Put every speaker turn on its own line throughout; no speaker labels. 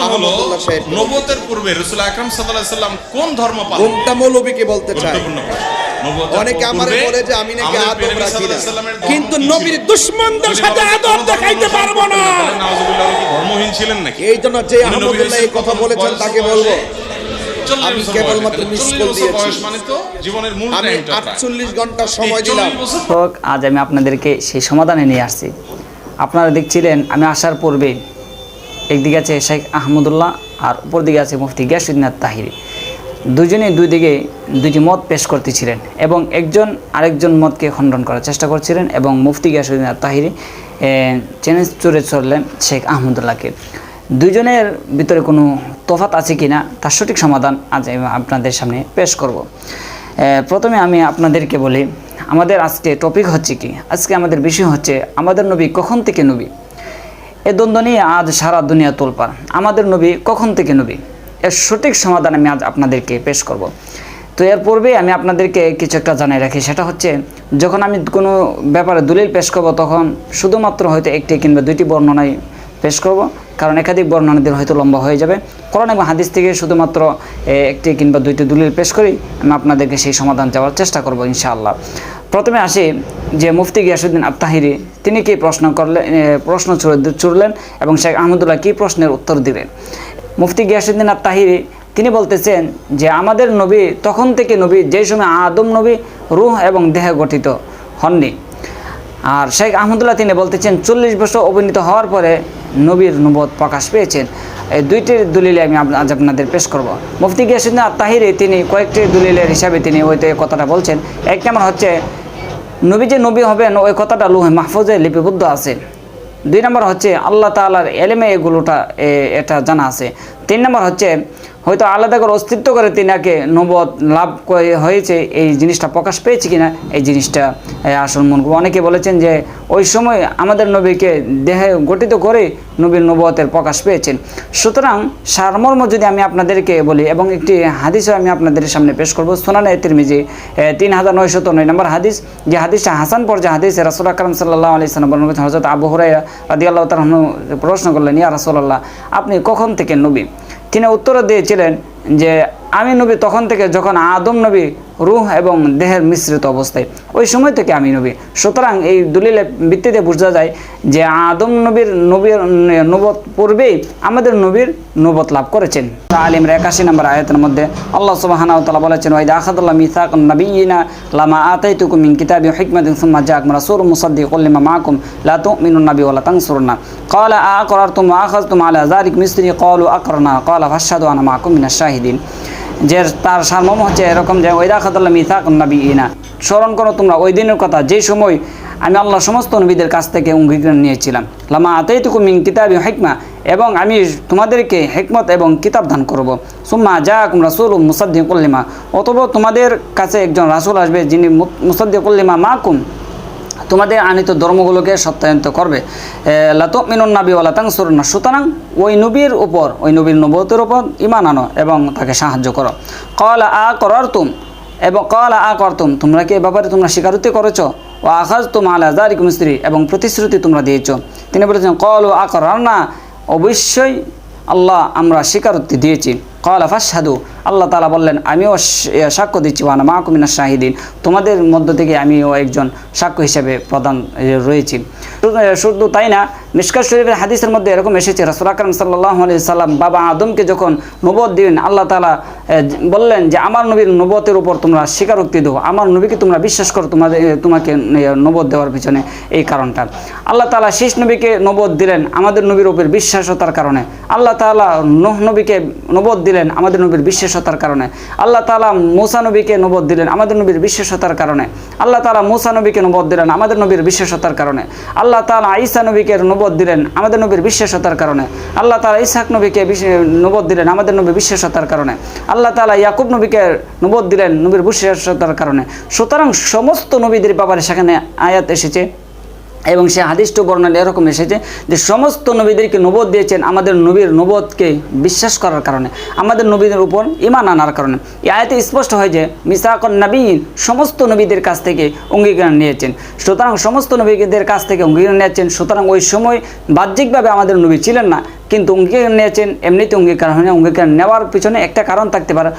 আহমদুল্লাহ সাহেব
নবুয়তের পূর্বে রাসূল আকরাম সাল্লাল্লাহু আলাইহি সাল্লাম কোন ধর্ম পালন
কোনটা মৌলবীকে বলতে চায়?
নবুয়তের
অনেকে আমারে
পূর্বে
বলে যে আমি নাকি
আমাদের
আদব
প্রিয়
রাখি না,
সাল্লাল্লাহু আলাইহি সাল্লামের ধর্ম
কিন্তু
কি
নবীর
ছিল?
দুশমনদের
যদি
সাথে
বলেন
আদব
কোন
দেখাইতে
ধর্ম
পারবো না।
তাহলে নাউজুবিল্লাহ কি ধর্মহীন ছিলেন নাকি?
এই জন্য যে
উনি নবী
আহমদুল্লাহ এই কথা
কত
বলেছেন
বয়স
তাকে
বয়সে?
বলবো
40
আমি
বছর
কেবলমাত্র
বয়সে।
মিস
40
কল
বছর
দিয়েছি।
বয়স মানে তো জীবনের মূল
আমি
টাইমটা প্রায়।
48 ঘন্টা সময়
এই
দিলাম।
40 বছর
হোক, আজ আমি আপনাদেরকে সেই সমাধানে নিয়ে আসছি। আপনারা দেখছিলেন আমি আসার পূর্বে একদিকে আছে শেখ আহমদুল্লাহ আর উপর দিকে আছে মুফতি গিয়াসউদ্দিন আত-তাহিরি। দুজনেই দুই দিকে দুটি মত পেশ করতেছিলেন এবং একজন আরেকজন মতকে খণ্ডন করার চেষ্টা করছিলেন এবং মুফতি গিয়াসউদ্দিন আত-তাহিরি চ্যালেঞ্জ ছুড়ে চললেন শেখ আহমদুল্লাহকে। দুজনের ভিতরে কোনো তফাৎ আছে কি না তার সঠিক সমাধান আজ আমি আপনাদের সামনে পেশ করব। প্রথমে আমি আপনাদেরকে বলি আমাদের আজকে টপিক হচ্ছে কি, আজকে আমাদের বিষয় হচ্ছে আমাদের নবী কখন থেকে নবী। এ দ্বন্দ্ব নিয়ে আজ সারা দুনিয়া তোলপাড়। আমাদের নবী কখন থেকে নবী, এর সঠিক সমাধান আমি আজ আপনাদেরকে পেশ করব। তো এর পূর্বে আমি আপনাদেরকে কিছু একটা জানাই রাখি, সেটা হচ্ছে যখন আমি কোনো ব্যাপারে দলিল পেশ করব তখন শুধুমাত্র হয়তো একটি কিংবা দুইটি বর্ণনাই পেশ করব, কারণ একাধিক বর্ণনা দিলে হয়তো লম্বা হয়ে যাবে। কোরআন এবং হাদিস থেকে শুধুমাত্র একটি কিংবা দুইটি দলিল পেশ করি আমি আপনাদেরকে সেই সমাধান দেওয়ার চেষ্টা করব ইনশাআল্লাহ। প্রথমে আসি যে মুফতি গিয়াসউদ্দিন আত-তাহিরি তিনি কি প্রশ্ন ছুড়লেন এবং শেখ আহমদুল্লাহ কি প্রশ্নের উত্তর দিলেন। মুফতি গিয়াসউদ্দিন আত-তাহিরি তিনি বলতেছেন যে আমাদের নবী তখন থেকে নবী যেই সময় আদম নবী রূহ এবং দেহে গঠিত হননি। আর শেখ আহমদুল্লাহ তিনি বলতেছেন 40 বছর অবনীত হওয়ার পরে নবীর নবুয়ত প্রকাশ পেয়েছেন। এই দুইটি দলিলে আমি আজ আপনাদের পেশ করব। মুফতি গিয়াসউদ্দিন আত-তাহিরি তিনি কয়েকটি দলিলের হিসাবে তিনি ওইতে কথাটা বলছেন। এক নম্বর হচ্ছে নবী যে নবী হবেন ওই কথাটা লৌহে মাহফুজে লিপিবদ্ধ আছে। 2 নম্বর হচ্ছে আল্লাহ তাআলার এলেমে এগুলোটা এটা জানা আছে। 3 নম্বর হচ্ছে হয়তো আলাদা করে অস্তিত্ব করে তিনাকে নবুয়ত লাভ হয়েছে, এই জিনিসটা প্রকাশ পেয়েছে কিনা এই জিনিসটা আসল মন। অনেকে বলেছেন যে ওই সময় আমাদের নবীকে দেহে গঠিত করে নবীর নবুয়তের প্রকাশ পেয়েছেন। সুতরাং সারমর্ম যদি আমি আপনাদেরকে বলি এবং একটি হাদিসও আমি আপনাদের সামনে পেশ করব, সুনানে তিরমিজি 3909 নম্বর হাদিস, যে হাদিসটা হাসান পর্যায়ে হাদিস। রাসূল আকরাম সাল্লাল্লাহু আলাইহি ওয়াসাল্লাম বলেন, হযরত আবু হুরায়রা রাদিয়াল্লাহু তাআলা প্রশ্ন করলেন, ইয়া রাসূলুল্লাহ আপনি কখন থেকে নবী? তিনি উত্তর দিয়েছিলেন যে আমি নবী তখন থেকে যখন আদম নবী রূহ এবং দেহের মিশ্রিত অবস্থায়, ওই সময় থেকে আমি নবী। সুতরাং এই দলিলের ভিত্তিতে বোঝা যায় যে আদম নবীর নবুয়ত পূর্বেই আমাদের নবীর নবুয়ত লাভ করেছেন। আল ইমরান 81 নম্বর আয়াতের মধ্যে আল্লাহ সুবহানাহু ওয়া তাআলা বলেছেন, ওয়া ইযা আখাযাল্লাহু মিসাকান নাবিয়্যিনা লামা আতাইতুকুম মিন কিতাবিন ওয়া হিকমাতিন সুম্মা জাআকুম রাসূলুম মুসাদ্দিকুল লিমা মাআকুম লা তু'মিনুনা বিহি ওয়া লা তানসুরুনা ক্বালা আ'আকরারতুম ওয়া আখাযতুম আলা যালিক মিসলি ক্বালু আকরারনা ক্বালা ফাশহাদু আনা মাআকুম মিনাশ শাহিদিন। যে তার সারমর্ম হচ্ছে এরকম যে ওয়া ইযা আখাযাল্লাহু মিসাকান নাবিয়্যিনা, স্মরণ করো তোমরা ওই দিনের কথা যেই সময় আমি আল্লাহ সমস্ত নবীদের কাছ থেকে অঙ্গীকার নিয়েছিলাম, লামা আতাইতুকুম মিন কিতাবি ওয়া হিকমা, এবং আমি তোমাদেরকে হিকমত এবং কিতাব দান করব। সুম্মা জাআকুম রাসূলুম মুসাদ্দিকুল লিমা, অতঃপর তোমাদের কাছে একজন রাসূল আসবে যিনি মুসাদ্দিকুল লিমা মাআকুম, তোমাদের আনিত ধর্মগুলোকে সত্যায়িত করবে। লা তু'মিনুনা বিহি ওয়া লা তানসুরুনা, সুতরাং ওই নবীর উপর ওই নবীর নবুয়তের উপর ঈমান আনো এবং তাকে সাহায্য করো। ক্বালা আকরারতুম, এবং ক্বালা আকরারতুম, তোমরা কি এ ব্যাপারে তোমরা স্বীকারোক্তি করেছো? ওয়া আখাযতুম আলা যালিকুম মিসরি, এবং প্রতিশ্রুতি তোমরা দিয়েছো। তিনি বলেছেন ক্বালু আকরারনা, অবশ্যই আল্লাহ আমরা স্বীকারোক্তি দিয়েছি। ক্বালা ফাশহাদু, আল্লাহ তাআলা বললেন আমিও সাক্ষ্য দিচ্ছি, ওয়া আনা মাআকুম মিনাশ শাহিদিন, তোমাদের মধ্য থেকে আমিও একজন সাক্ষ্য হিসেবে প্রদান রয়েছি। শুধু তাই না, মিশকাত শরীফের হাদিসের মধ্যে এরকম এসেছে, রাসূল আকরাম সাল্লাল্লাহু আলাইহি সাল্লাম বাবা আদমকে যখন নবুয়ত দিলেন, আল্লাহ তাআলা বললেন যে আমার নবীর নবুয়তের উপর তোমরা স্বীকারোক্তি দাও, আমার নবীকে তোমরা বিশ্বাস করো তোমাকে নবুয়ত দেওয়ার পিছনে এই কারণটা। আল্লাহ তাআলা শেষ নবীকে নবুয়ত দিলেন আমাদের নবীর উপর বিশ্বাসতার কারণে। আল্লাহ তাআলা নূহ নবীকে নবুয়ত দিলেন আমাদের নবীর বিশ্বাসতার কারণে। আল্লাহ তাআলা মূসা নবীকে নবুয়ত দিলেন আমাদের নবীর বিশ্বাসতার কারণে। আল্লাহ তাআলা মূসা নবীকে নবুয়ত দিলেন আমাদের নবীর বিশ্বাসতার কারণে। আল্লাহ তাআলা ঈসা নবীকে নবুয়ত দিলেন আমাদের নবীর বিশ্বাসতার কারণে। আল্লাহ তাআলা ইসহাক নবীকে নবুয়ত দিলেন আমাদের নবীর বিশ্বাসতার কারণে। আল্লাহ তাআলা ইয়াকুব নবীকে নবুয়ত দিলেন নবীর বিশ্বাসতার কারণে। সুতরাং সমস্ত নবীদের ব্যাপারে সেখানে আয়াত এসেছে এবং সে হাদিসটি বর্ণনা এরকম এসেছে যে সমস্ত নবীদেরকে নবুয়ত দিয়েছেন আমাদের নবীর নবুয়তকে বিশ্বাস করার কারণে, আমাদের নবীদের উপর ঈমান আনার কারণে। এই আয়াতে স্পষ্ট হয় যে মিসাকুন নবীন সমস্ত নবীদের কাছ থেকে অঙ্গীকার নিয়েছেন। সুতরাং সমস্ত নবীদের কাছ থেকে অঙ্গীকার নিয়েছেন, সুতরাং ওই সময় বাহ্যিকভাবে আমাদের নবী ছিলেন না, কিন্তু অঙ্গীকার নিয়েছেন। এমনিতে অঙ্গীকার হয় না, অঙ্গীকার নেওয়ার পিছনে একটা কারণ থাকতে পারে,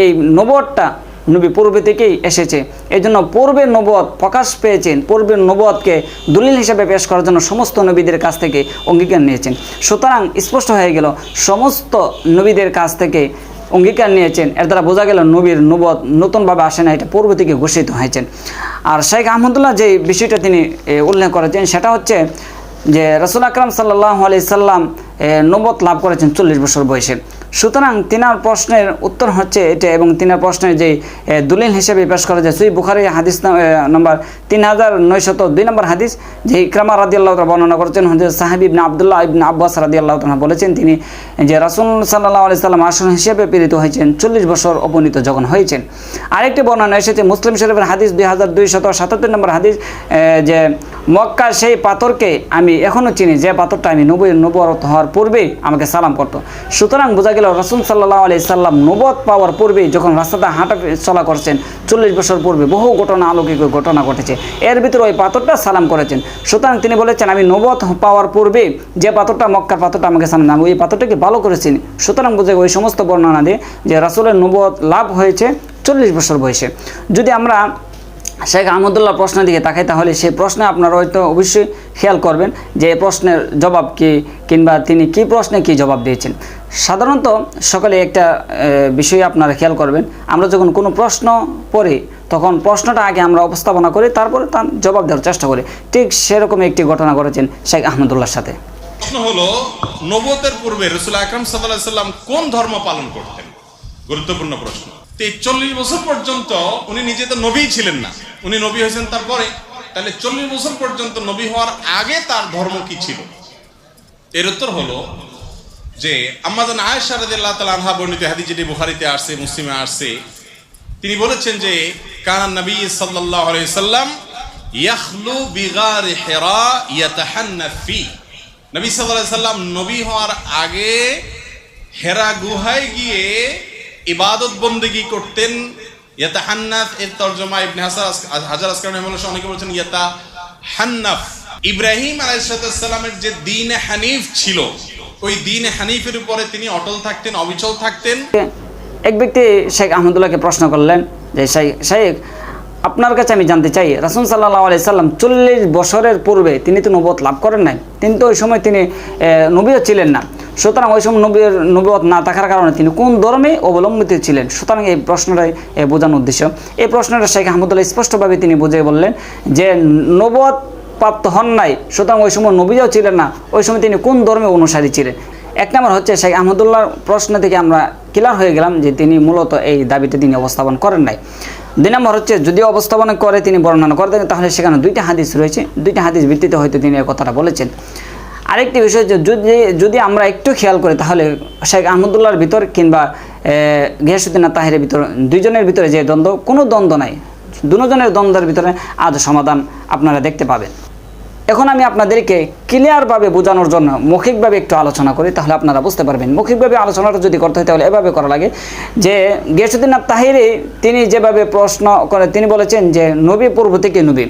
এই নবুয়তটা নবী পূর্বে থেকেই এসেছে, এই জন্য পূর্বের নবুয়ত প্রকাশ পেয়েছেন, পূর্বের নবুয়তকে দলিল হিসেবে পেশ করার জন্য সমস্ত নবীদের কাছ থেকে অঙ্গীকার নিয়েছেন। সুতরাং স্পষ্ট হয়ে গেল সমস্ত নবীদের কাছ থেকে অঙ্গীকার নিয়েছেন, এর দ্বারা বোঝা গেল নবীর নবুয়ত নতুনভাবে আসে না, এটা পূর্ব থেকে ঘোষিত হয়েছেন। আর শেখ আহমদুল্লাহ যে বিষয়টা তিনি উল্লেখ করেছেন সেটা হচ্ছে যে রাসূল আকরাম সাল্লাল্লাহু আলাইহি সাল্লাম নবুয়ত লাভ করেছেন 40 বছর বয়সে। সুতরাং তিনার প্রশ্নের উত্তর হচ্ছে এটা, এবং তিনার প্রশ্নের যে দলিল হিসেবে পেশ করা যায় সহিহ বুখারী হাদিস নম্বর 3902 নম্বর হাদিস, যে ইকরামা রাদিয়াল্লাহু তাআলা বর্ণনা করেছেন, হযরত সাহাবী ইবনে আব্দুল্লাহ ইবনে আব্বাস রাদিয়াল্লাহু তাআলা বলেছেন তিনি যে রাসূল সাল্লাল্লাহু আলাইহি সাল্লাম আসন হিসেবে প্রেরিত হয়েছেন 40 বছর উপনীত যখন হয়েছেন। আরেকটি বর্ণনা এসেছে মুসলিম শরীফের হাদিস 2277 নম্বর হাদিস, যে মক্কার সেই পাথরকে আমি এখনও চিনি যে পাথরটা আমি নবুয়ত হওয়ার পূর্বেই আমাকে সালাম করতো। সুতরাং বোঝা গেল রাসূল সাল্লাল্লাহু আলাইহি সাল্লাম নবুয়ত পাওয়ার পূর্বেই যখন রাস্তাটা হাঁটা চলা করছেন 40 বছর পূর্বে বহু ঘটনা অলৌকিক ঘটনা ঘটেছে, এর ভিতরে ওই পাথরটা সালাম করেছেন। সুতরাং তিনি বলেছেন আমি নবুয়ত পাওয়ার পূর্বে যে পাথরটা মক্কার পাথরটা আমাকে সালাম, আমি ওই পাথরটাকে ভালো করেছি। সুতরাং বোঝা ওই সমস্ত বর্ণনা দিয়ে যে রাসূলের নবুয়ত লাভ হয়েছে 40 বছর বয়সে। যদি আমরা শেখ আহমদুল্লাহ প্রশ্নের দিকে তাকাই তাহলে সেই প্রশ্নে আপনারা হয়তো অবশ্যই খেয়াল করবেন যে এই প্রশ্নের জবাব কী, কিংবা তিনি কী প্রশ্নে কী জবাব দিয়েছেন। সাধারণত সকালে একটা বিষয় আপনারা খেয়াল করবেন, আমরা যখন কোনো প্রশ্ন পড়ি তখন প্রশ্নটা আগে আমরা উপস্থাপনা করি, তারপরে তার জবাব দেওয়ার চেষ্টা করি। ঠিক সেরকম একটি ঘটনা ঘটেছেন শেখ আহমদুল্লাহর সাথে।
প্রশ্ন হলো নবুয়তের পূর্বে রাসূল আকরাম সাল্লাল্লাহু আলাইহি সাল্লাম কোন ধর্ম পালন করতেন? গুরুত্বপূর্ণ প্রশ্ন। 40 বছর পর্যন্ত উনি নিজে তো নবী ছিলেন না, উনি নবী হয়েছেন তারপরে। তাহলে 40 বছর পর্যন্ত নবী হওয়ার আগে তার ধর্ম কি ছিল? এর উত্তর হলো যে আম্মা জান আয়েশা রাদিয়াল্লাহু তাআলা আনহা বর্ণিত হাদিস, যেটি বুখারীতে আসছে, মুসলিমে আসছে, তিনি বলেছেন যে কানা নবী সাল্লাল্লাহু আলাইহি সাল্লাম ইয়াখলু বিগার হিরা ইয়াতাহান্নাফ ফি। নবী সাল্লাল্লাহু আলাইহি সাল্লাম নবী হওয়ার আগে হেরা গুহায় গিয়ে ইবাদত বন্দেগী করতেন। ইয়াতাহান্নাফ এর তরজমা ইবনে হাজার আসকালানী রাহিমাহুল্লাহ অনেকে বলেছেন ইয়াতাহান্নাফ। ইব্রাহিম আলাইহিস সালামের যে দ্বীন হানিফ ছিল, ওই দ্বীন হানিফের উপরে তিনি অটল থাকতেন, অবিচল থাকতেন।
এক ব্যক্তি শেখ আহমদুল্লাহকে প্রশ্ন করলেন যে শেখ আপনার কাছে আমি জানতে চাই রাসূল সাল্লাল্লাহু আলাইহি সাল্লাম 40 বছরের পূর্বে তিনি তো নবুয়ত লাভ করেন নাই, কিন্তু ওই সময় তিনি নবীও ছিলেন না। সুতরাং ওই সময় নবুয়ত না থাকার কারণে তিনি কোন ধর্মে অবলম্বিত ছিলেন? সুতরাং এই প্রশ্নটাই বোঝানোর উদ্দেশ্য। এই প্রশ্নটা শেখ আহমদুল্লাহ স্পষ্টভাবে তিনি বুঝিয়ে বললেন যে নবুয়ত প্রাপ্ত হন নাই, সুতরাং ওই সময় নবীও ছিলেন না, ওই সময় তিনি কোন ধর্মে অনুসারী ছিলেন। এক নম্বর হচ্ছে শেখ আহমদুল্লাহর প্রশ্ন থেকে আমরা ক্লিয়ার হয়ে গেলাম যে তিনি মূলত এই দাবিটা তিনি উপস্থাপন করেন নাই। 2 নম্বর হচ্ছে যদি উপস্থাপন করে তিনি বর্ণনা করে দেন তাহলে সেখানে 2টা হাদিস রয়েছে, 2টা হাদিস ভিত্তিতে হয়তো তিনি এই কথাটা বলেছেন। আরেকটি বিষয় হচ্ছে যদি আমরা একটু খেয়াল করি তাহলে শেখ আহমদুল্লাহর ভিতর কিংবা গিয়াসউদ্দিন তাহিরের ভিতর দুইজনের ভিতরে যে দ্বন্দ্ব, কোনো দ্বন্দ্ব নাই, দুজনের দ্বন্দ্বের ভিতরে আজ সমাধান আপনারা দেখতে পাবেন। এখন আমি আপনাদেরকে ক্লিয়ারভাবে বোঝানোর জন্য মৌখিকভাবে একটু আলোচনা করি, তাহলে আপনারা বুঝতে পারবেন। মৌখিকভাবে আলোচনাটা যদি করতে হয় তাহলে এভাবে করা লাগে যে গিয়াসউদ্দিন তাহিরি তিনি যেভাবে প্রশ্ন করে, তিনি বলেছেন যে নবী পূর্ব থেকে নবী,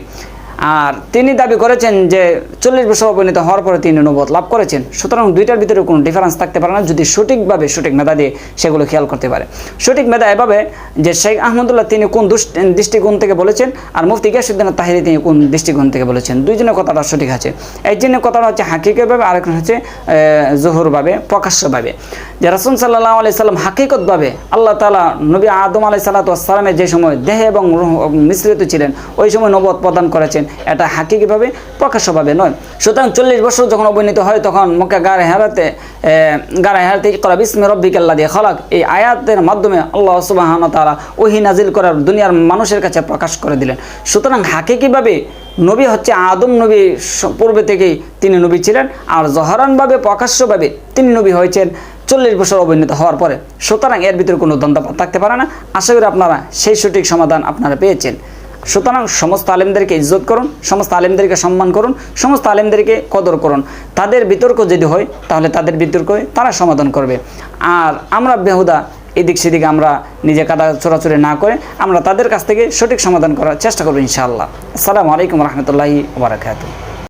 আর তিনি দাবি করেছেন যে 40 বছর উপনীত হওয়ার পরে তিনি নবুয়ত লাভ করেছেন। সুতরাং দুইটার ভিতরে কোনো ডিফারেন্স থাকতে পারে না যদি সঠিকভাবে সঠিক মেধা দিয়ে সেগুলো খেয়াল করতে পারে। সঠিক মেধা এভাবে যে শেখ আহমদুল্লাহ তিনি কোন দৃষ্টিকোণ থেকে বলেছেন আর মুফতি গিয়াসউদ্দিন তাহিরি তিনি কোন দৃষ্টিকোণ থেকে বলেছেন, দুইজনের কথাটা সঠিক আছে। এই জন্য কথাটা হচ্ছে হাকিকতভাবে, আরেকজন হচ্ছে জহুরভাবে, প্রকাশ্যভাবে। যে রাসূল সাল্লাল্লাহু আলাইহি সাল্লাম হাকিকতভাবে আল্লাহ তাআলা নবী আদম আলাইহিস সালামের যে সময় দেহ এবং রূহ মিশ্রিত ছিলেন ওই সময় নবুয়ত প্রদান করেছেন, এটা হাকিকিভাবে প্রকাশ্যভাবে নয়। সুতরাং 40 বছর যখন অবনীত হয় তখন মক্কা গারে হেরাতে ইকরা বিসমি রাব্বিকাল্লাযী খালাক এই আয়াতের মাধ্যমে আল্লাহ সুবহানাহু ওয়া তাআলা ওহী নাজিল করার দুনিয়ার মানুষের কাছে প্রকাশ করে দিলেন। সুতরাং হাকিকিভাবে নবী হচ্ছে আদম নবী পূর্বে থেকেই তিনি নবী ছিলেন, আর জহরানভাবে প্রকাশ্যভাবে তিনি নবী হয়েছেন 40 বছর অবনীত হওয়ার পরে। সুতরাং এর ভিতরে কোনো দ্বন্দ্ব থাকতে পারে না। আশা করি আপনারা সেই সঠিক সমাধান আপনারা পেয়েছেন। সুতরাং সমস্ত আলেমদেরকে ইজ্জত করুন, সমস্ত আলেমদেরকে সম্মান করুন, সমস্ত আলেমদেরকে কদর করুন। তাদের বিতর্ক যদি হয় তাহলে তাদের বিতর্কে তারা সমাধান করবে। আর আমরা বেহুদা এদিক সেদিকে আমরা নিজে কাদা চোরাচুরি না করে আমরা তাদের কাছ থেকে সঠিক সমাধান করার চেষ্টা করবো ইনশাআল্লাহ। আসসালামু আলাইকুম রহমতুল্লাহি ওয়া বারাকাতুহু।